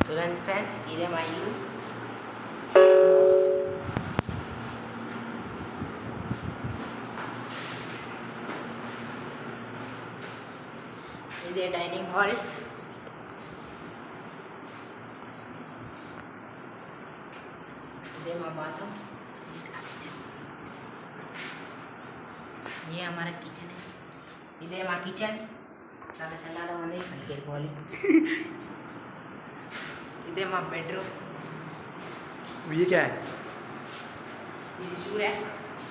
చూడండి ఫ్రెండ్స్, ఇదే మా ఇల్లు. ఇదే డైనింగ్ హాల్. इधे हमारा बाथरूम, ये हमारा किचन है. इधे हमारा किचन చాలా చల్లగా ఉంది, వెళ్ళిపోవాలి. इधे हमारा बेडरूम. ये क्या है? ये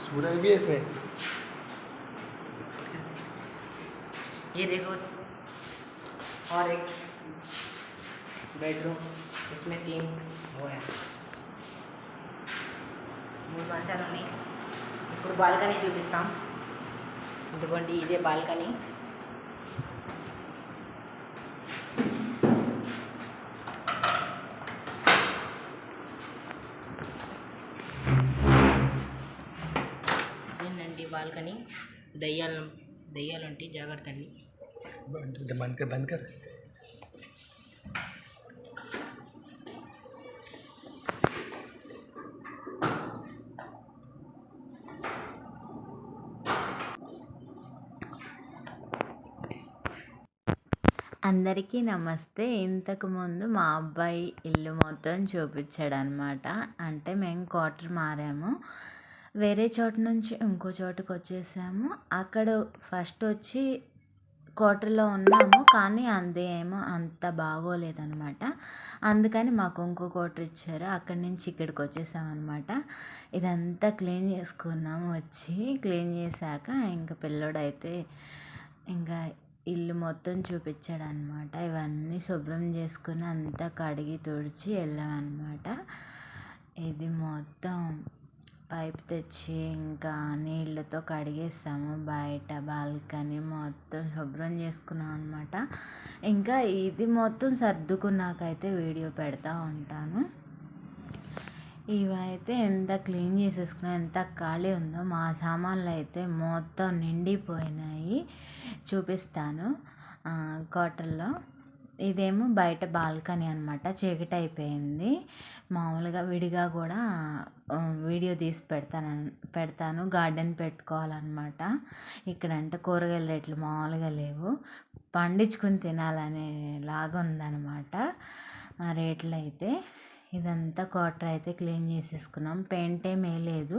सूर्य भी है इसमें. ये देखो, और एक बेडरूम, इसमें 3 वो है. మూడు మంచాలు ఉన్నాయి. ఇప్పుడు బాల్కనీ చూపిస్తాం. ఇదిగోండి, ఇదే బాల్కనీ. ఏంటండి బాల్కనీ, దయ్యాలు ఉంటాయి, జాగ్రత్త అండి. बंद कर. అందరికీ నమస్తే. ఇంతకుముందు మా అబ్బాయి ఇల్లు మొత్తం చూపించాడనమాట. అంటే మేము క్వార్టర్ మారాము, వేరే చోట నుంచి ఇంకో చోటుకు వచ్చేసాము. అక్కడ ఫస్ట్ వచ్చి క్వార్టర్లో ఉన్నాము, కానీ అదేమో అంత బాగోలేదనమాట. అందుకని మాకు ఇంకో క్వార్టర్ ఇచ్చారు. అక్కడి నుంచి ఇక్కడికి వచ్చేసామన్నమాట. ఇదంతా క్లీన్ చేసుకున్నాము. వచ్చి క్లీన్ చేశాక ఇంకా పిల్లోడైతే ఇంకా ఇల్లు మొత్తం చూపించాడనమాట. ఇవన్నీ శుభ్రం చేసుకుని అంతా కడిగి తుడిచి వెళ్ళామన్నమాట. ఇది మొత్తం పైప్ తెచ్చి ఇంకా నీళ్ళతో కడిగేస్తాము. బయట బాల్కనీ మొత్తం శుభ్రం చేసుకున్నాం అనమాట. ఇంకా ఇది మొత్తం సర్దుకున్నాకైతే వీడియో పెడతా ఉంటాను. ఇవైతే ఎంత క్లీన్ చేసేసుకున్నా, ఎంత ఖాళీ ఉందో. మా సామాన్లు అయితే మొత్తం నిండిపోయినాయి, చూపిస్తాను క్వార్టర్లో. ఇదేమో బయట బాల్కనీ అనమాట. చీకటి అయిపోయింది. మామూలుగా విడిగా కూడా వీడియో తీసి పెడతాను. గార్డెన్ పెట్టుకోవాలన్నమాట. ఇక్కడంటే కూరగాయల రేట్లు మామూలుగా లేవు, పండించుకుని తినాలనే లాగా ఉందన్నమాట రేట్లు అయితే. ఇదంతా క్వార్టర్ అయితే క్లీన్ చేసేసుకున్నాం. పెయింట్ ఏమీ లేదు.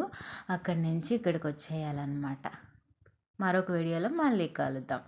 అక్కడి నుంచి ఇక్కడికి వచ్చేయాలన్నమాట. మరొక వీడియోలో మళ్ళీ కలుద్దాం.